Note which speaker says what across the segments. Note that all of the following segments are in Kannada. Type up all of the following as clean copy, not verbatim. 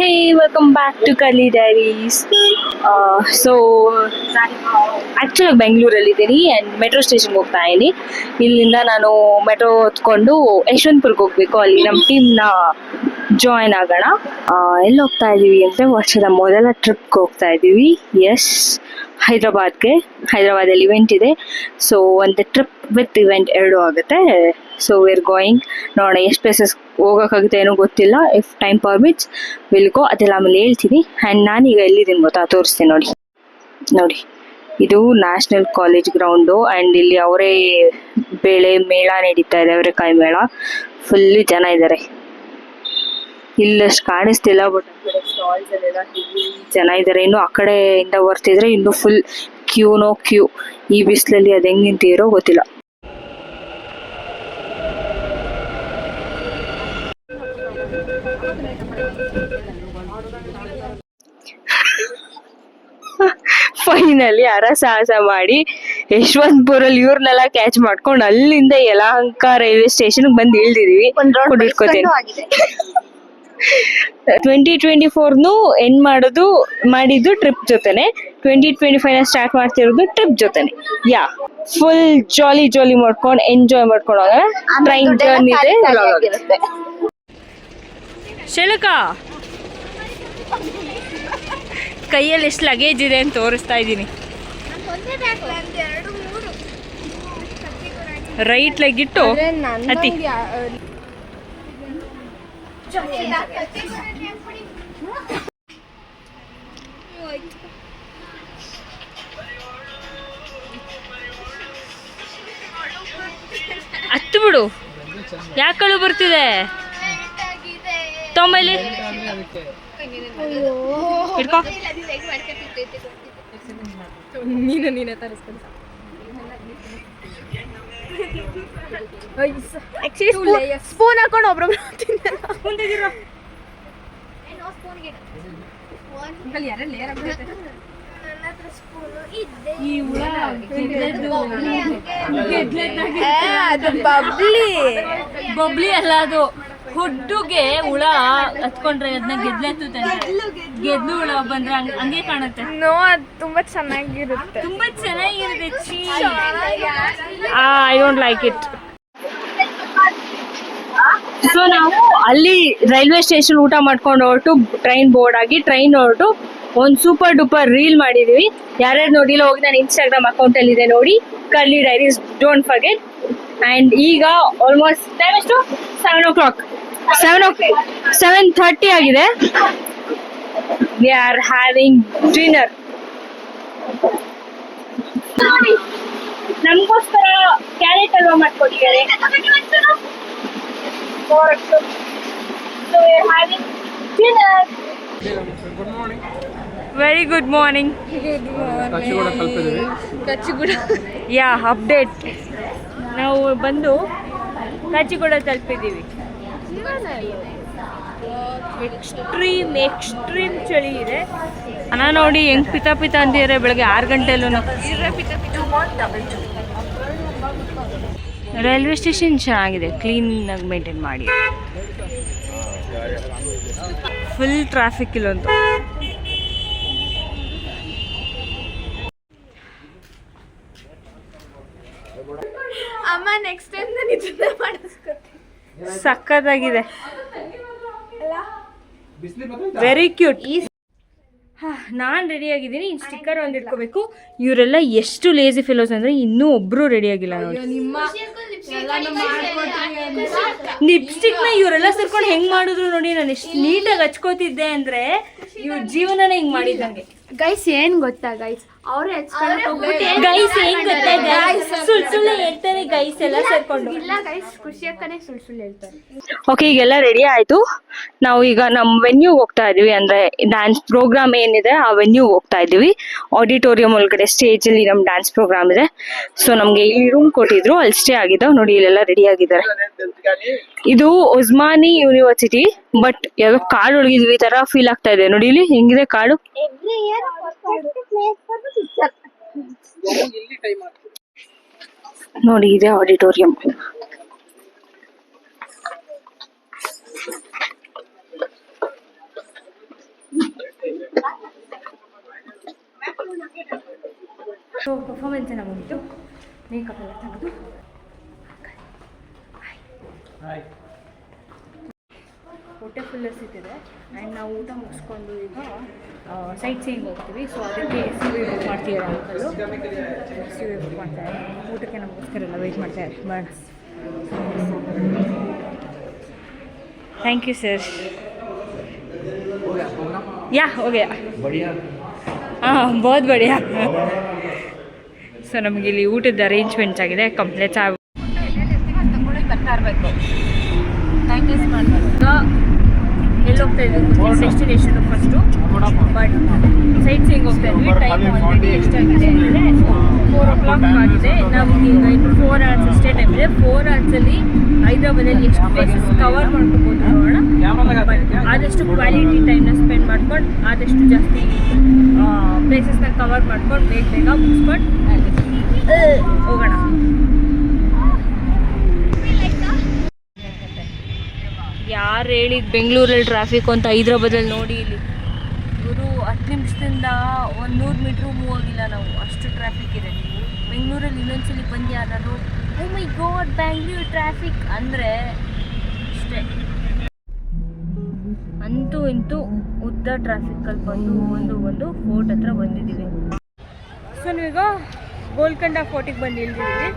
Speaker 1: Hey, welcome back to Curly Diaries. So, ಆ್ಯಕ್ಚುಲಾಗಿ ಬೆಂಗಳೂರಲ್ಲಿದ್ದೀನಿ ಆ್ಯಂಡ್ ಮೆಟ್ರೋ ಸ್ಟೇಷನ್ಗೆ ಹೋಗ್ತಾ ಇದ್ದೀನಿ. ಇಲ್ಲಿಂದ ನಾನು ಮೆಟ್ರೋ ಹೊತ್ಕೊಂಡು ಯಶವಂತಪುರಕ್ಕೆ ಹೋಗಬೇಕು. ಅಲ್ಲಿ ನಮ್ಮ ಟೀಮ್ನ ಜಾಯ್ನ್ ಆಗೋಣ. ಎಲ್ಲಿ ಹೋಗ್ತಾ ಇದ್ದೀವಿ ಅಂದರೆ ವರ್ಷದ ಮೊದಲ ಟ್ರಿಪ್ಗೆ ಹೋಗ್ತಾ ಇದ್ದೀವಿ. ಎಸ್, ಹೈದರಾಬಾದಲ್ಲಿ ಇವೆಂಟ್ ಇದೆ. ಸೊ ಒಂದು ಟ್ರಿಪ್ ವಿತ್ ಇವೆಂಟ್ ಎರಡೂ ಆಗುತ್ತೆ. So we are going. ನೋಡೋಣ ಎಷ್ಟು ಪ್ಲೇಸಸ್ ಹೋಗೋಕ್ಕಾಗುತ್ತೆ ಏನೋ ಗೊತ್ತಿಲ್ಲ. If time permits will go. ಅದೆಲ್ಲ ಆಮೇಲೆ ಹೇಳ್ತೀನಿ. ಆ್ಯಂಡ್ ನಾನೀಗ ಎಲ್ಲಿದ್ದೀನಿ ಗೊತ್ತಾ, ತೋರಿಸ್ತೀನಿ ನೋಡಿ. ಇದು ನ್ಯಾಷನಲ್ ಕಾಲೇಜ್ ಗ್ರೌಂಡು ಆ್ಯಂಡ್ ಇಲ್ಲಿ ಅವರೇ ಬೇಳೆ ಮೇಳ ನಡೀತಾ ಇದೆ, ಅವರೆಕಾಯಿ ಮೇಳ. ಫುಲ್ ಜನ ಇದ್ದಾರೆ. ಇಲ್ಲಷ್ಟು ಕಾಣಿಸ್ತಿಲ್ಲ, ಬಟ್ ಆ ಕಡೆ ಸ್ಟಾಲ್ಸ್ ಅಲ್ಲೆಲ್ಲ ಜನ ಇದ್ದಾರೆ. ಇನ್ನು ಆ ಕಡೆಯಿಂದ ಬರ್ತಿದ್ರೆ ಇನ್ನು ಫುಲ್ ಕ್ಯೂ. ಈ ಬಿಸಿಲಲ್ಲಿ ಅದು ಹೆಂಗೆ ನಿಂತಿರೋ ಗೊತ್ತಿಲ್ಲ. ಫೈನಲಿ ಹರಸಾಹಸ ಮಾಡಿ ಯಶವಂತಪುರಲ್ಲಿ ಇವ್ರನ್ನೆಲ್ಲ ಕ್ಯಾಚ್ ಮಾಡ್ಕೊಂಡು ಅಲ್ಲಿಂದ ಯಲಹಂಕ ರೈಲ್ವೆ ಸ್ಟೇಷನ್ಗೆ ಬಂದು ಇಳ್ದಿದೀವಿ. 2024 ಎಂಡ್ ಮಾಡಿದ್ದು ಟ್ರಿಪ್ ಜೊತೆನೆ, 2025 ಸ್ಟಾರ್ಟ್ ಮಾಡ್ತಿರೋದು ಟ್ರಿಪ್ ಜೊತೆನೆ. ಫುಲ್ ಜಾಲಿ ಮಾಡ್ಕೊಂಡು ಎಂಜಾಯ್ ಮಾಡ್ಕೊಂಡು ಹೋಗೋಣ. ಟ್ರೈನ್ ಜರ್ನಿ ಇದೆ. ಶೈಲಕ ಕೈಯಲ್ಲಿ ಎಷ್ಟು ಲಗೇಜ್ ಇದೆ ಅಂತ ತೋರಿಸ್ತಾ ಇದ್ದೀನಿ. ರೈಟ್ ಲೆಗ್ ಇಟ್ಟು ಅತಿ ಹತ್ತು ಬಿಡು. ಯಾಕಳು ಬರ್ತಿದೆ ತೊಂಬೈಲಿ ಹಿಡ್ಕೋ. ನೀನೇ ತರಿಸ್ಕೊಂಡ. ಸ್ಪೂನ್ ಹಾಕೊಂಡು ಒಬ್ರೊಬ್ರು ಬಬ್ಲಿ ಅಲ್ಲ, ಅದು ಹುಡ್ಡುಗೆ ಹುಳ ಹತ್ಕೊಂಡ್ರೆ ಅದನ್ನ ಗೆದ್ಲು ಹುಳ ಬಂದ್ರೆ ಹಂಗೆ ಕಾಣುತ್ತೆ.
Speaker 2: ಅದು ತುಂಬಾ ಚೆನ್ನಾಗಿರುತ್ತೆ.
Speaker 1: I don't like it. So ನಾವು ಅಲ್ಲಿ ರೈಲ್ವೆ ಸ್ಟೇಷನ್ ಊಟ ಮಾಡ್ಕೊಂಡು ಹೊರಟು ಟ್ರೈನ್ ಹೊರಟು ಒಂದು ಸೂಪರ್ ಡೂಪರ್ ರೀಲ್ ಮಾಡಿದೀವಿ. ಯಾರ್ಯಾರು ನೋಡಿಲ್ಲ ಹೋಗಿ ನಾನು ಇನ್ಸ್ಟಾಗ್ರಾಮ್ ಅಕೌಂಟ್ ಅಲ್ಲಿ ಇದೆ ನೋಡಿ, Curly Diaries, don't forget. And ಈಗ ಆಲ್ಮೋಸ್ಟ್ ಟೈಮ್ ಎಷ್ಟು? 7:30 ಆಗಿದೆ. We are having dinner. ನಮಗೋಸ್ಕರ ಕ್ಯಾರೆಟ್ ಹಲ್ವಾ ಮಾಡ್ಕೊಟ್ಟಿದ್ದಾರೆ. Very good morning. Kacheguda update. ನಾವು ಬಂದು ಕಚ್ಚಿಗುಡ ತಲುಪಿದ್ದೀವಿ. ಎಕ್ಸ್ಟ್ರೀಮ್ ಚಳಿ ಇದೆ. ಅಣ್ಣ ನೋಡಿ ಹೆಂಗ್ ಪಿತ ಅಂತಿದ್ರೆ ಬೆಳಗ್ಗೆ 6 ಗಂಟೆಲ್ಲೂ. ರೈಲ್ವೆ ಸ್ಟೇಷನ್ ಚೆನ್ನಾಗಿದೆ, ಕ್ಲೀನಾಗಿ ಮೇಂಟೈನ್ ಮಾಡಿ. ಫುಲ್ ಟ್ರಾಫಿಕ್ ಇಲ್ಲಂತೂ.
Speaker 2: ಅಮ್ಮ ನೆಕ್ಸ್ಟ್ ಟೈಮ್ ನಾನು ಇದನ್ನ ಮಾಡಿಸ್ಕೊತೀನಿ.
Speaker 1: ಸಕ್ಕತ್ತಾಗಿದೆ, ವೆರಿ ಕ್ಯೂಟ್. ನಾನು ರೆಡಿಯಾಗಿದ್ದೀನಿ. ಇನ್ನು ಸ್ಟಿಕ್ಕರ್ ಒಂದು ಇಟ್ಕೋಬೇಕು. ಇವರೆಲ್ಲ ಎಷ್ಟು ಲೇಜಿ ಫೆಲೋಸ್ ಅಂದರೆ ಇನ್ನೂ ಒಬ್ಬರು ರೆಡಿಯಾಗಿಲ್ಲ ನೋಡಿ. ಲಿಪ್ಸ್ಟಿಕ್ನ ಇವರೆಲ್ಲ ಸೇರ್ಕೊಂಡು ಹೆಂಗೆ ಮಾಡಿದ್ರು ನೋಡಿ. ನಾನು ಎಷ್ಟು ನೀಟಾಗಿ ಹಚ್ಕೋತಿದ್ದೆ ಅಂದರೆ ಇವ್ರ ಜೀವನನೇ ಹಿಂಗೆ ಮಾಡಿದ್ದಂಗೆ.
Speaker 2: ಗೈಸ್ ಏನ್ ಗೊತ್ತಾ ಗೈಸ್, ಅವರೇ
Speaker 1: ಗೈಸ್ ಏನ್ ಗೊತ್ತಾ ಗೈಸ್, ಸುಳ್ಳು ಹೇಳ್ತಾರೆ ಗೈಸ್ ಎಲ್ಲ ಸೇರ್ಕೊಂಡು.
Speaker 2: ಇಲ್ಲ ಗೈಸ್, ಖುಷಿ ಅಕ್ಕನೇ ಸುಳ್ಳು ಹೇಳ್ತಾರೆ.
Speaker 1: ಓಕೆ, ಈಗೆಲ್ಲ ರೆಡಿ ಆಯ್ತು. ನಾವು ಈಗ ನಮ್ಮ ವೆನ್ಯೂ ಹೋಗ್ತಾ ಇದೀವಿ. ಅಂದ್ರೆ ಡ್ಯಾನ್ಸ್ ಪ್ರೋಗ್ರಾಮ್ ಏನಿದೆ ಆ ವೆನ್ಯೂ ಹೋಗ್ತಾ ಇದೀವಿ. ಆಡಿಟೋರಿಯಂ ಒಳಗಡೆ ಸ್ಟೇಜ್ ಅಲ್ಲಿ ನಮ್ ಡ್ಯಾನ್ಸ್ ಪ್ರೋಗ್ರಾಮ್ ಇದೆ. ಸೊ ನಮ್ಗೆ ಇಲ್ಲಿ ರೂಮ್ ಕೊಟ್ಟಿದ್ರು, ಅಲ್ಲಿ ಸ್ಟೇ ಆಗಿದ್ದಾವೆ ನೋಡಿ. ಇಲ್ಲೆಲ್ಲ ರೆಡಿ ಆಗಿದ್ದಾರೆ. ಇದು ಉಸ್ಮಾನಿ ಯೂನಿವರ್ಸಿಟಿ, ಬಟ್ ಯಾವ ಕಾಡು ಒಳಗಿದ್ವಿ ತರ ಫೀಲ್ ಆಗ್ತಾ ಇದೆ ನೋಡಿ. ಇಲ್ಲಿ ಹೆಂಗಿದೆ ಕಾಡು. ನೋಡಿ ಇದೆ ಆಡಿಟೋರಿಯಂ. ಸೊ ಪರ್ಫಾರ್ಮೆನ್ಸ್ ಎಲ್ಲ ಮುಗಿತು, ಮೇಕಪ್ ಎಲ್ಲ ತೆಗೆದು ಹೊಟ್ಟೆ ಫುಲ್ ಹಸಿತಿದೆ. ಆ್ಯಂಡ್ ನಾವು ಊಟ ಮುಗಿಸ್ಕೊಂಡು ಈಗ ಸೈಟ್ ಸೀಯಿಂಗ್ ಹೋಗ್ತೀವಿ. ಸೊ ಅದಕ್ಕೆ ಸಿ ವಿ ಬುಕ್ ಮಾಡ್ತೀವಿ ಅಂಕಲ್ಲು, ಸಿ ವಿ ಬುಕ್ ಮಾಡ್ತಾರೆ. ಊಟಕ್ಕೆ ನಮಗೋಸ್ಕರ ಎಲ್ಲ ವೆಯ್ಟ್ ಮಾಡ್ತಾರೆ. ಬಾಣ ಥ್ಯಾಂಕ್ ಯು ಸರ್. ಯಾ ಹೋಗ್ಯಾ ಹಾಂ ಬಹುತ್ ಬಡಿಯಾ. ಸೊ ನಮಗೆ ಇಲ್ಲಿ ಊಟದ ಅರೇಂಜ್ಮೆಂಟ್ಸ್ ಆಗಿದೆ ಕಂಪ್ಲೀಟ್ ಆಗಿ ಬರ್ತಾ ಇರಬೇಕು. ಟೈಮ್ ವೇಸ್ಟ್ ಮಾಡಬೇಕು. ಎಲ್ಲಿ ಹೋಗ್ತಾ ಇದ್ದೀವಿ destination first, but site seeing ಹೋಗ್ತಾ ಇದ್ವಿ. ಟೈಮ್ ಆಲ್ರೆಡಿ ಎಷ್ಟಾಗಿದೆ ಅಂದರೆ 4 o'clock ಆಗಿದೆ. ನಮ್ಗೆ ಈಗ ಇನ್ನು 4 hours ಅಷ್ಟೇ ಟೈಮ್ ಇದೆ. 4 hoursಲ್ಲಿ ಹೈದ್ರಾಬಾದಲ್ಲಿ ಎಷ್ಟು ಪ್ಲೇಸಸ್ ಕವರ್ ಮಾಡ್ಕೋಬೋದು ನೋಡೋಣ. ಆದಷ್ಟು ಕ್ವಾಲಿಟಿ ಟೈಮ್ನ ಸ್ಪೆಂಡ್ ಮಾಡ್ಕೊಂಡು ಆದಷ್ಟು ಜಾಸ್ತಿ ಪ್ಲೇಸಸ್ನ ಕವರ್ ಮಾಡ್ಕೊಂಡು ಬೇಗ ಮುಗಿಸ್ಕೊಂಡು ಹೋಗೋಣ. ಯಾರು ಹೇಳಿದ ಬೆಂಗಳೂರಲ್ಲಿ ಟ್ರಾಫಿಕ್ ಅಂತ? ಹೈದ್ರಾಬಾದಲ್ಲಿ ನೋಡಿ, ಇಲ್ಲಿ ಇವರು 10 ನಿಮಿಷದಿಂದ 100 ಮೀಟ್ರು ಮೂವ್ ಆಗಿಲ್ಲ ನಾವು, ಅಷ್ಟು ಟ್ರಾಫಿಕ್ ಇದೆ. ಬೆಂಗಳೂರಲ್ಲಿ ಇನ್ನೊಂದ್ಸಲಿ ಬಂದು ಯಾರು ಓ ಮೈ ಗಾಡ್ ಬ್ಯಾಂಗ್ಳೂರ್ ಟ್ರಾಫಿಕ್ ಅಂದರೆ ಅಷ್ಟೇ. ಅಂತೂ ಇಂತೂ ಉದ್ದ ಟ್ರಾಫಿಕಲ್ಲಿ ಬಂದು ಒಂದು ಫೋರ್ಟ್ ಹತ್ರ ಬಂದಿದ್ದೀವಿ. ಸೊ ನೀವೀಗ ಗೋಲ್ಕೊಂಡ ಫೋರ್ಟಿಗೆ ಬಂದು ಇಳಿದಿದ್ದೀವಿ.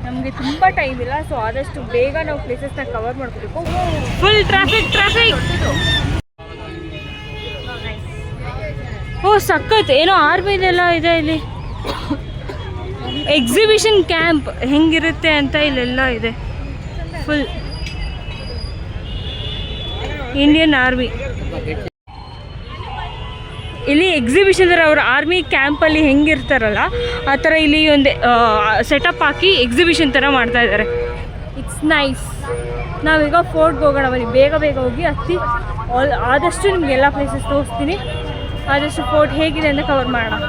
Speaker 1: ನಮಗೆ ತುಂಬ ಟೈಮ್ ಇಲ್ಲ, ಸೊ ಆದಷ್ಟು ಬೇಗ ನಾವು ಪ್ಲೇಸಸ್ನ ಕವರ್ ಮಾಡ್ಕೋಬೇಕು. Full traffic. ಓ ಸಖತ್, ಏನೋ ಆರ್ಮಿದೆಲ್ಲ ಇದೆ ಇಲ್ಲಿ. ಎಕ್ಸಿಬಿಷನ್ ಕ್ಯಾಂಪ್ ಹೆಂಗಿರುತ್ತೆ ಅಂತ ಇಲ್ಲೆಲ್ಲ ಇದೆ. ಫುಲ್ ಇಂಡಿಯನ್ ಆರ್ಮಿ ಇಲ್ಲಿ ಎಕ್ಸಿಬಿಷನ್ ಥರ ಅವ್ರ ಆರ್ಮಿ ಕ್ಯಾಂಪಲ್ಲಿ ಹೆಂಗಿರ್ತಾರಲ್ಲ ಆ ಥರ ಇಲ್ಲಿ ಒಂದು ಸೆಟಪ್ ಹಾಕಿ ಎಕ್ಸಿಬಿಷನ್ ಥರ ಮಾಡ್ತಾ ಇದ್ದಾರೆ. It's nice. ನಾವೀಗ ಫೋರ್ಟ್ಗೆ ಹೋಗೋಣ, ಬನ್ನಿ ಬೇಗ ಹೋಗಿ ಹತ್ತಿ ಆದಷ್ಟು ನಿಮಗೆಲ್ಲ ಪ್ಲೇಸಸ್ ತೋರಿಸ್ತೀನಿ. ಆದಷ್ಟು ಫೋರ್ಟ್ ಹೇಗಿದೆ ಅಂತ ಕವರ್ ಮಾಡೋಣ.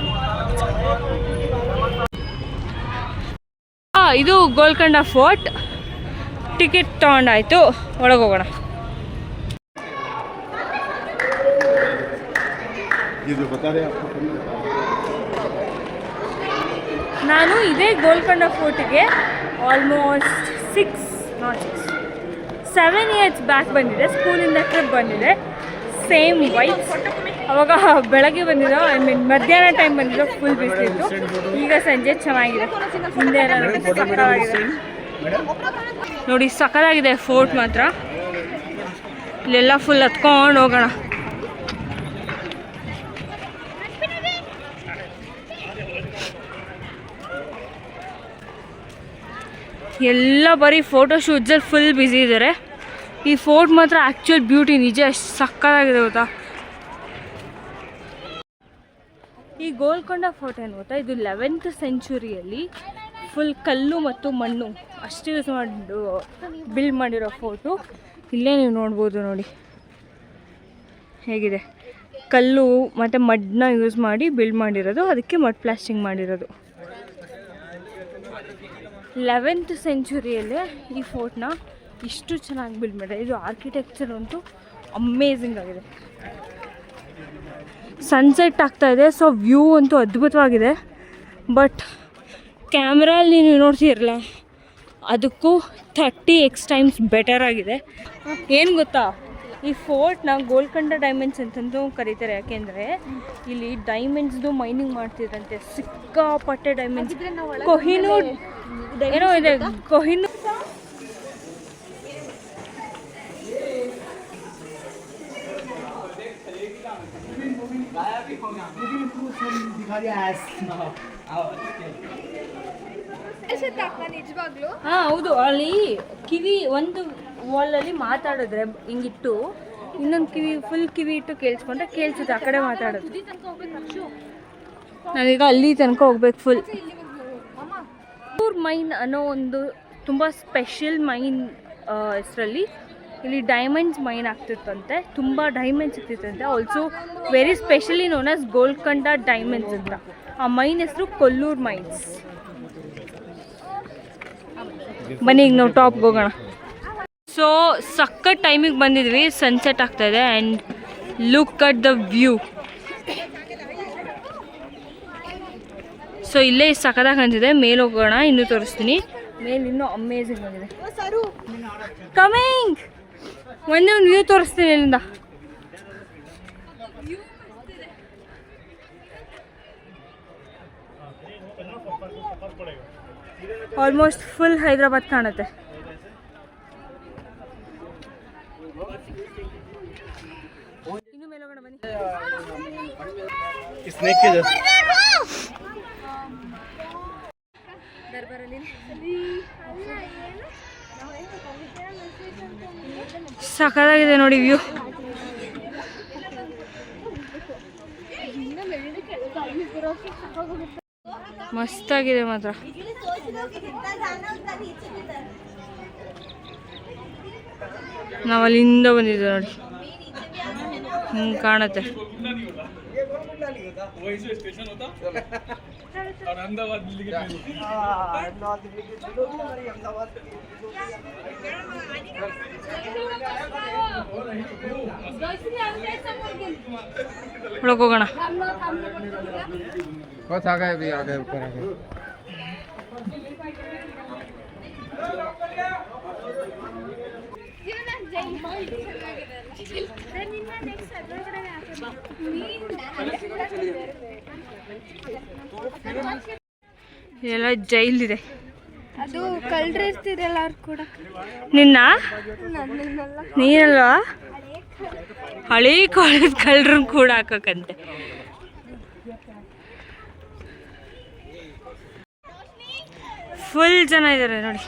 Speaker 1: ಇದು ಗೋಲ್ಕೊಂಡ ಫೋರ್ಟ್. ಟಿಕೆಟ್ ತೊಗೊಂಡಾಯ್ತು, ಒಳಗೆ ಹೋಗೋಣ. ನಾನು ಇದೇ ಗೋಲ್ಕೊಂಡ ಫೋರ್ಟಿಗೆ ಆಲ್ಮೋಸ್ಟ್ 7 years ಬ್ಯಾಕ್ ಬಂದಿದೆ. ಸ್ಕೂಲಿಂದ ಟ್ರಿಪ್ ಬಂದಿದೆ. Same vibes. ಅವಾಗ ಬೆಳಗ್ಗೆ ಬಂದಿದ್ದೋ, ಮಧ್ಯಾಹ್ನ ಟೈಮ್ ಬಂದಿದ್ದೋ ಫುಲ್ ಬಿಸಿಲಿತ್ತು. ಈಗ ಸಂಜೆ ಚೆನ್ನಾಗಿದೆ. ಹಿಂದೆ ಎಲ್ಲ ಸಕ್ಕತ್ತಾಗಿದೆ ನೋಡಿ, ಸಕ್ಕತ್ತಾಗಿದೆ ಫೋರ್ಟ್ ಮಾತ್ರ. ಇಲ್ಲೆಲ್ಲ ಫುಲ್ ಹತ್ಕೊಂಡು ಹೋಗೋಣ. ಎಲ್ಲ ಬರೀ ಫೋಟೋ ಶೂಟ್ಸಲ್ಲಿ ಫುಲ್ ಬ್ಯುಸಿ ಇದ್ದಾರೆ. ಈ ಫೋರ್ಟ್ ಮಾತ್ರ ಆ್ಯಕ್ಚುಯಲ್ ಬ್ಯೂಟಿ ನಿಜ ಎಷ್ಟು ಸಕ್ಕತ್ತಾಗಿದೆ ಗೊತ್ತಾ. ಈ ಗೋಲ್ಕೊಂಡ ಫೋರ್ಟ್ ಏನು ಗೊತ್ತಾ, ಇದು 11th centuryಯಲ್ಲಿ ಫುಲ್ ಕಲ್ಲು ಮತ್ತು ಮಣ್ಣು ಅಷ್ಟು ಯೂಸ್ ಮಾಡಿ ಬಿಲ್ಡ್ ಮಾಡಿರೋ ಫೋರ್ಟು. ಇಲ್ಲೇ ನೀವು ನೋಡ್ಬೋದು ನೋಡಿ ಹೇಗಿದೆ. ಕಲ್ಲು ಮತ್ತು ಮಡ್ನ ಯೂಸ್ ಮಾಡಿ ಬಿಲ್ಡ್ ಮಾಡಿರೋದು, ಅದಕ್ಕೆ ಮಡ್ ಪ್ಲಾಸ್ಟಿಂಗ್ ಮಾಡಿರೋದು. 11th centuryಯಲ್ಲೇ ಈ ಫೋರ್ಟ್ನ ಇಷ್ಟು ಚೆನ್ನಾಗಿ ಬಿಲ್ಡ್ ಮಾಡಿದೆ. ಇದು ಆರ್ಕಿಟೆಕ್ಚರ್ ಅಂತೂ ಅಮೇಝಿಂಗ್ ಆಗಿದೆ. ಸನ್ಸೆಟ್ ಆಗ್ತಾಯಿದೆ, ಸೊ ವ್ಯೂ ಅಂತೂ ಅದ್ಭುತವಾಗಿದೆ. ಬಟ್ ಕ್ಯಾಮ್ರಲ್ಲಿ ನೀವು ನೋಡ್ತಿರಲ್ಲ, ಅದಕ್ಕೂ 30x ಟೈಮ್ಸ್ ಬೆಟರ್ ಆಗಿದೆ. ಏನು ಗೊತ್ತಾ, ಈ ಫೋರ್ಟ್ನ ಗೋಲ್ಕೊಂಡ ಡೈಮಂಡ್ಸ್ ಅಂತಂದು ಕರೀತಾರೆ. ಯಾಕೆಂದರೆ ಇಲ್ಲಿ ಡೈಮಂಡ್ಸ್ದು ಮೈನಿಂಗ್ ಮಾಡ್ತಿದ್ರಂತೆ, ಸಿಕ್ಕಾಪಟ್ಟೆ ಡೈಮಂಡ್ಸ್. ಕೊಹಿನೂರ್ ಏನೋ ಇದೆ, ಕೊಹಿನೂರ್ ಹಾಂ ಹೌದು. ಅಲ್ಲಿ ಕಿವಿ ಒಂದು ವಾಲಲ್ಲಿ ಮಾತಾಡಿದ್ರೆ ಹಿಂಗಿಟ್ಟು, ಇನ್ನೊಂದು ಫುಲ್ ಕಿವಿ ಇಟ್ಟು ಕೇಳಿಸ್ಕೊಂಡ್ರೆ ಕೇಳಿಸುತ್ತೆ ಆ ಕಡೆ ಮಾತಾಡೋದು. ನಾವೀಗ ಅಲ್ಲಿ ತನಕ ಹೋಗ್ಬೇಕು. ಫುಲ್ ಮೈನ್ ಅನ್ನೋ ಒಂದು ತುಂಬ ಸ್ಪೆಷಲ್ ಮೈನ್ ಹೆಸರಲ್ಲಿ ಇಲ್ಲಿ ಡೈಮಂಡ್ಸ್ ಮೈನ್ ಆಗ್ತಿತ್ತಂತೆ. ತುಂಬ ಡೈಮಂಡ್ಸ್ ಸಿಗ್ತಿತ್ತಂತೆ. Also very specially known as Golconda diamonds ಅಂತ. ಆ ಮೈನ್ ಹೆಸರು ಕೊಲ್ಲೂರ್ ಮೈನ್ಸ್. ಬನ್ನಿ ಈಗ ನಾವು ಟಾಪ್ಗೆ ಹೋಗೋಣ. ಸೊ ಸಖತ್ ಟೈಮಿಗೆ ಬಂದಿದ್ವಿ, ಸನ್ಸೆಟ್ ಆಗ್ತಾಯಿದೆ. And look at the view, so ಇಲ್ಲೇ ಸಖತ್ತಾಗಿ ಕಾಣ್ತಿದೆ. ಮೇಲೆ ಹೋಗೋಣ, ಇನ್ನೂ ತೋರಿಸ್ತೀನಿ. ಮೇಲೆ ಇನ್ನೂ ಅಮೇಝಿಂಗ್ ಆಗಿದೆ. ಕಮಿಂಗ್ ಒಂದೇ ಒಂದು ವ್ಯೂ ತೋರಿಸ್ತೀನಿ ಇಲ್ಲಿಂದ. ಆಲ್ಮೋಸ್ಟ್ ಫುಲ್ ಹೈದರಾಬಾದ್ ಕಾಣುತ್ತೆ. ಇನ್ನು ಮೇಲೆ ಹೋಗೋಣ ಬನ್ನಿ. ದರ್ಬಾರಲ್ಲಿ ಸಖತ್ತಾಗಿದೆ ನೋಡಿ ವ್ಯೂ. ಮಸ್ತಾಗಿದೆ ಮಾತ್ರ. ನಾವು ಅಲ್ಲಿಂದ ಬಂದಿದ್ದೇವೆ ನೋಡಿ, ಹಿಂಗೆ ಕಾಣುತ್ತೆ. ಒಳಗೆ ಹೋಗೋಣ. ಎಲ್ಲ ಜೈಲಿದೆ.
Speaker 2: ಅದು ಕಳ್ಳರು ಇರ್ತಿರಲ್ಲ ಅವ್ರು ಕೂಡ.
Speaker 1: ನಿನ್ನ ನೀನಲ್ವಾ? ಹಳೇ ಕಾಲೇಜ್ ಕಳ್ಳರನ್ನ ಕೂಡ ಹಾಕಕ್ಕಂತೆ. ಫುಲ್ ಜನ ಇದ್ದಾರೆ ನೋಡಿ.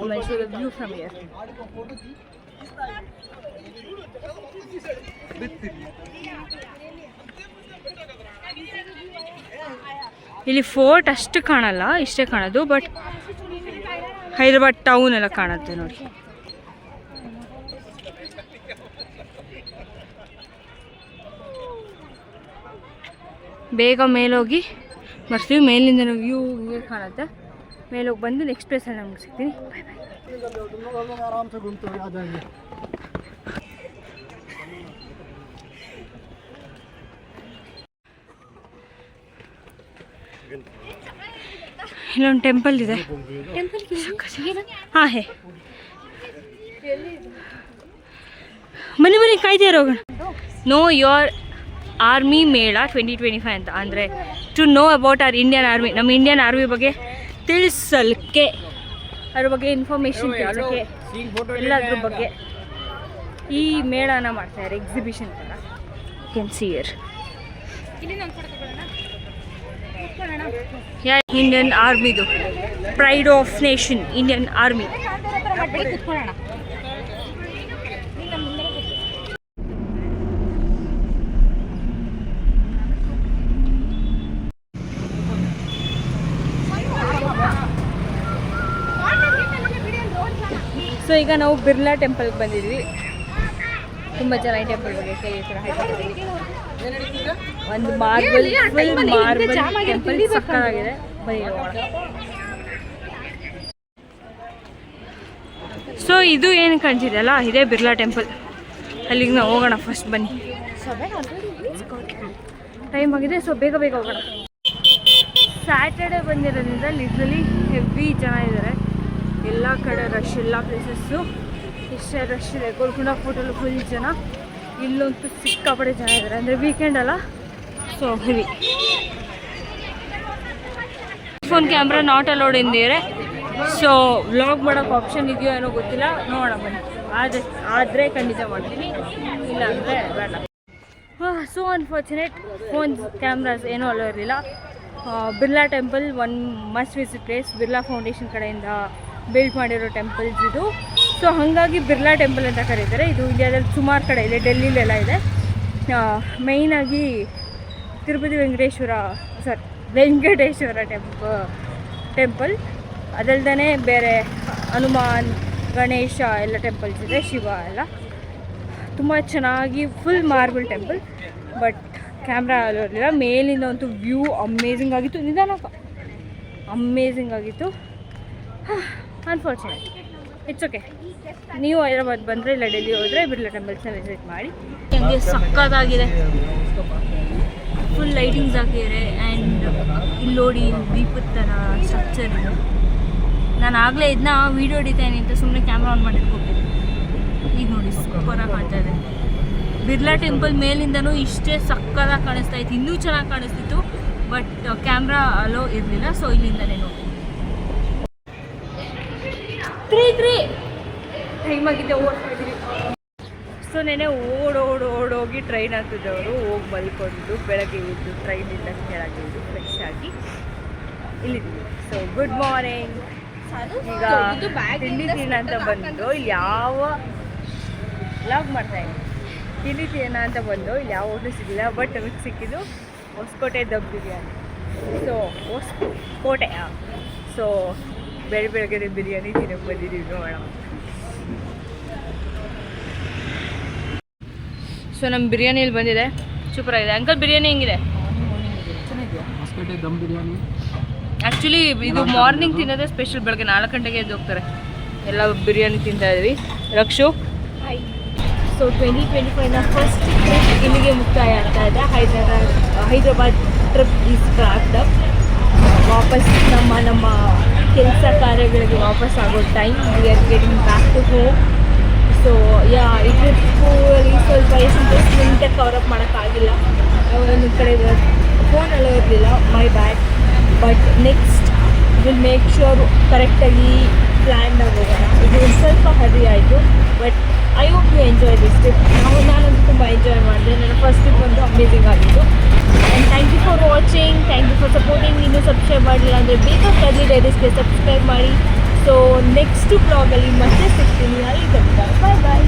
Speaker 1: I'll show the view from here. ಇಲ್ಲಿ ಫೋರ್ಟ್ ಅಷ್ಟು ಕಾಣಲ್ಲ, ಇಷ್ಟೇ ಕಾಣೋದು. ಬಟ್ ಹೈದರಾಬಾದ್ ಟೌನ್ ಎಲ್ಲ ಕಾಣುತ್ತೆ ನೋಡಿ. ಬೇಗ ಮೇಲೋಗಿ ಬರ್ತೀವಿ. ಮೇಲಿಂದ ವ್ಯೂ ಹೀಗೆ ಕಾಣುತ್ತೆ. ಮೇಲೋಗಿ ಬಂದು ನೆಕ್ಸ್ಟ್ ಪ್ಲೇಸಲ್ಲಿ ನಮ್ಗೆ ಸಿಗ್ತೀನಿ. ಬಾಯ್ ಬಾಯ್. ಇಲ್ಲೊಂದು ಟೆಂಪಲ್ ಇದೆ. ಹಾಂ ಹೇ ಬನ್ನಿ ಬನ್ನಿ, ಕಾಯ್ತಾ ಹೋಗೋಣ. ನೋ ಯೋರ್ ಆರ್ಮಿ ಮೇಳ 2025 ಅಂತ. ಅಂದರೆ to know about our Indian army, ನಮ್ಮ ಇಂಡಿಯನ್ ಆರ್ಮಿ ಬಗ್ಗೆ ತಿಳಿಸಲಿಕ್ಕೆ, ಅದ್ರ ಬಗ್ಗೆ ಇನ್ಫಾರ್ಮೇಷನ್ ತಿಳಿಸೋಕ್ಕೆ, ಎಲ್ಲದ್ರ ಬಗ್ಗೆ ಈ ಮೇಳನ ಮಾಡ್ತಾರೆ. ಎಕ್ಸಿಬಿಷನ್ ಥರ. ಕ್ಯಾನ್ ಸಿ ಹಿಯರ್ ಇಂಡಿಯನ್ ಆರ್ಮಿದು pride of nation, Indian army. So ಈಗ ನಾವು ಬಿರ್ಲಾ ಟೆಂಪಲ್ಗೆ ಬಂದಿದ್ವಿ. ತುಂಬ ಚೆನ್ನಾಗಿ ಟೆಂಪಲ್ ಬಗ್ಗೆ ಒಂದು ಮಾರ್ಬಲ್, ಫುಲ್ ಮಾರ್ಬಲ್ ಟೆಂಪಲ್ ಸಕ್ಕತ್ತಾಗಿದೆ. ಬನ್ನಿ ನೋಡೋಣ. ಸೊ ಇದು ಏನು ಕಾಣ್ತಿದೆಯಲ್ಲ, ಇದೇ ಬಿರ್ಲಾ ಟೆಂಪಲ್. ಅಲ್ಲಿಗೆ ನಾವು ಹೋಗೋಣ ಫಸ್ಟ್. ಬನ್ನಿ, ಟೈಮ್ ಆಗಿದೆ. ಸೊ ಬೇಗ ಬೇಗ ಹೋಗೋಣ. ಸ್ಯಾಟರ್ಡೆ ಬಂದಿರೋದ್ರಿಂದ ಲಿಟ್ರಲಿ ಹೆವಿ ಜನ ಇದ್ದಾರೆ. ಎಲ್ಲ ಕಡೆ ರಶ್, ಎಲ್ಲ ಪ್ಲೇಸಸ್ಸು ಇಷ್ಟೇ ರಶ್ ಇದೆ. ಗೋಲ್ಕೊಂಡ ಫೋಟೋಲು ಫುಲ್ ಜನ. ಇಲ್ಲಂತೂ ಸಿಕ್ಕಾಪಡೆ ಜನ ಇದ್ದಾರೆ. ಅಂದರೆ ವೀಕೆಂಡ್ ಅಲ್ಲ, so heavy. Phone camera not allowed ಎಂದಿದ್ದಾರೆ. ಸೊ ವ್ಲಾಗ್ ಮಾಡೋಕ್ಕೆ ಆಪ್ಷನ್ ಇದೆಯೋ ಏನೋ ಗೊತ್ತಿಲ್ಲ, ನೋಡೋಣ ಬನ್ನಿ. ಆದರೆ ಖಂಡಿತ ಮಾಡ್ತೀನಿ, ಇಲ್ಲ ಅಂದರೆ ಬೇಡ. ಸೊ ಅನ್ಫಾರ್ಚುನೇಟ್, ಫೋನ್ಸ್ ಕ್ಯಾಮ್ರಾಸ್ ಏನೂ ಅಲೋ ಇರಲಿಲ್ಲ. Birla temple one must visit place. Birla foundation ಕಡೆಯಿಂದ ಬಿಲ್ಡ್ ಮಾಡಿರೋ ಟೆಂಪಲ್ಸ್ ಇದು. ಸೊ ಹಾಗಾಗಿ ಬಿರ್ಲಾ ಟೆಂಪಲ್ ಅಂತ ಕರೀತಾರೆ. ಇದು ಇಂಡಿಯಾದಲ್ಲಿ ಸುಮಾರು ಕಡೆ ಇದೆ, ಡೆಲ್ಲಿಲೆಲ್ಲ ಇದೆ. ಮೇಯ್ನಾಗಿ ತಿರುಪತಿ ವೆಂಕಟೇಶ್ವರ ಟೆಂಪಲ್ ಅದಲ್ದೇ ಬೇರೆ ಹನುಮಾನ್, ಗಣೇಶ ಎಲ್ಲ ಟೆಂಪಲ್ಸ್ ಇದೆ, ಶಿವ ಎಲ್ಲ ತುಂಬ ಚೆನ್ನಾಗಿ full marble temple. But camera ಅಲ್ಲೂ ಇರಲಿಲ್ಲ. ಮೇಲಿಂದ ಅಂತೂ ವ್ಯೂ ಅಮೇಝಿಂಗ್ ಆಗಿತ್ತು. ನಿಧಾನಕ್ಕ ಅಮೇಝಿಂಗ್ ಆಗಿತ್ತು. Unfortunate, it's okay. ನೀವು ಹೈದ್ರಾಬಾದ್ ಬಂದರೆ ಇಲ್ಲ ಡೆಲ್ಲಿ ಹೋದರೆ ಬಿರ್ಲಾ ಟೆಂಪಲ್ಸ್ನ ವಿಸಿಟ್ ಮಾಡಿ. ಹಂಗೆ ಸಕ್ಕತ್ತಾಗಿದೆ, ಫುಲ್ ಲೈಟಿಂಗ್ಸ್ ಹಾಕಿದ್ದಾರೆ. ಆ್ಯಂಡ್ ಇಲ್ಲಿ ನೋಡಿ, ದೀಪದ ಥರ ಸ್ಟ್ರಕ್ಚರ್ ಇದೆ. ನಾನು ಆಗಲೇ ಇದನ್ನ ವೀಡಿಯೋ ಹೊಡಿತೇನೆ ಅಂತ ಸುಮ್ಮನೆ ಕ್ಯಾಮ್ರಾ ಆನ್ ಮಾಡಿಟ್ಕೊಟ್ಟಿದ್ದೆ. ಈಗ ನೋಡಿ ಸೂಪರಾಗಿ ಕಾಣ್ತಾ ಇದೆ. ಬಿರ್ಲಾ ಟೆಂಪಲ್ ಮೇಲಿಂದನೂ ಇಷ್ಟೇ ಸಕ್ಕತ್ತಾಗಿ ಕಾಣಿಸ್ತಾ ಇತ್ತು, ಇನ್ನೂ ಚೆನ್ನಾಗಿ ಕಾಣಿಸ್ತಿತ್ತು. ಬಟ್ ಕ್ಯಾಮ್ರಾ ಅಲೋ ಇರಲಿಲ್ಲ, ಸೊ ಇಲ್ಲಿಂದನೇ ನೋಡಿ. 3 ಟೈಮ್ ಆಗಿದೆ, ಓಡ್ತಾ ಇದ್ದೀವಿ. ಸೊ ನೆನೆ ಓಡೋಗಿ ಟ್ರೈನ್ ಹತ್ತಿದ್ದವರು ಹೋಗಿ ಮಲ್ಕೊಂಡು ಬೆಳಗ್ಗೆ ಇದ್ದು ಟ್ರೈನಿಂದ ಕೆಳಗಿದ್ದು ಫ್ರೆಶ್ ಆಗಿ ಇಲ್ಲಿದ್ದೀವಿ. So good morning. ಈಗ ತಿಂಡಿ ತಿನ್ನ ಅಂತ ಬಂದು ಇಲ್ಲಿ ಯಾವ ಲಾಗ್ ಮಾಡ್ತಾ ಇದ್ದೀನಿ. ತಿಂಡಿ ತಿನ್ನ ಅಂತ ಬಂದು ಇಲ್ಲಿ ಯಾವ ಹೋಟ್ಲು ಸಿಗಲಿಲ್ಲ, ಬಟ್ ನಮಗೆ ಸಿಕ್ಕಿದ್ದು ಹೊಸಕೋಟೆ ದಮ್ ಬಿರಿಯಾನಿ. ಸೊ ಹೊಸಕೋಟೆ, ಸೊ ಬೆಳಗ್ಗೆ ಬಿರಿಯಾನಿ ತಿನ್ನೋಕೆ ಬಂದಿದ್ದೀವಿ, ನೋಡೋಣ. ಸೊ ನಮ್ಮ ಬಿರಿಯಾನಿ ಇಲ್ಲಿ ಬಂದಿದೆ, ಸೂಪರ್ ಆಗಿದೆ. ಅಂಕಲ್ ಬಿರಿಯಾನಿ ಹೆಂಗಿದೆ?
Speaker 3: ಹೊಸಕೋಟೆ ದಮ್ ಬಿರಿಯಾನಿ.
Speaker 1: ಆ್ಯಕ್ಚುಲಿ ಇದು ಮಾರ್ನಿಂಗ್ ತಿನ್ನೋದೇ ಸ್ಪೆಷಲ್. ಬೆಳಗ್ಗೆ 4 ಗಂಟೆಗೆ ಎದ್ದು ಹೋಗ್ತಾರೆ, ಎಲ್ಲ ಬಿರಿಯಾನಿ ತಿಂತಾ ಇದ್ವಿ. ರಕ್ಷು, ಸೊ 2025ನ ಫಸ್ಟ್ ಟ್ರಿಪ್ ಇಲ್ಲಿಗೆ ಮುಕ್ತಾಯ ಆಗ್ತಾ ಇದೆ. Hyderabad trip is craft up. ವಾಪಸ್ ನಮ್ಮ ಕೆಲಸ ಕಾರ್ಯಗಳಿಗೆ ವಾಪಸ್ ಆಗೋ time. We are getting back to home. So yeah ಈ ಟ್ರಿಪ್ಪಲ್ಲಿ ಸ್ವಲ್ಪ ನೀಟಾಗಿ ಕವರಪ್ ಮಾಡೋಕ್ಕಾಗಿಲ್ಲ. ಒಂದು ಕಡೆ ಫೋನೆಲ್ಲ ಇರಲಿಲ್ಲ, my bad. But next will make sure ಕರೆಕ್ಟಾಗಿ ಪ್ಲ್ಯಾನ್ನಾಗಿ ಹೋಗೋಣ. ಇದು ಒಂದು ಸ್ವಲ್ಪ ಹರಿ ಆಯಿತು, but I hope you enjoy this trip. ನಾನಂತೂ ತುಂಬ ಎಂಜಾಯ್ ಮಾಡಿದೆ. ನನ್ನ ಫಸ್ಟ್ ಟ್ರಿಪ್ ಒಂದು ಅಮೇಝಿಂಗ್ ಆಗಿತ್ತು. And thank you for watching, thank you for supporting. ಇನ್ನೂ ಸಬ್ಸ್ಕ್ರೈಬ್ ಮಾಡಿಲ್ಲ ಅಂದರೆ ಬೇಗ ಕರ್ಲಿ ಡೈರೀಸ್ಗೆ ಸಬ್ಸ್ಕ್ರೈಬ್ ಮಾಡಿ. ಸೊ ನೆಕ್ಸ್ಟ್ ಬ್ಲಾಗಲ್ಲಿ ಮತ್ತೆ ಸಿಗ್ತೀನಿ. ಅಲ್ಲಿ ಬಾಯ್ ಬಾಯ್.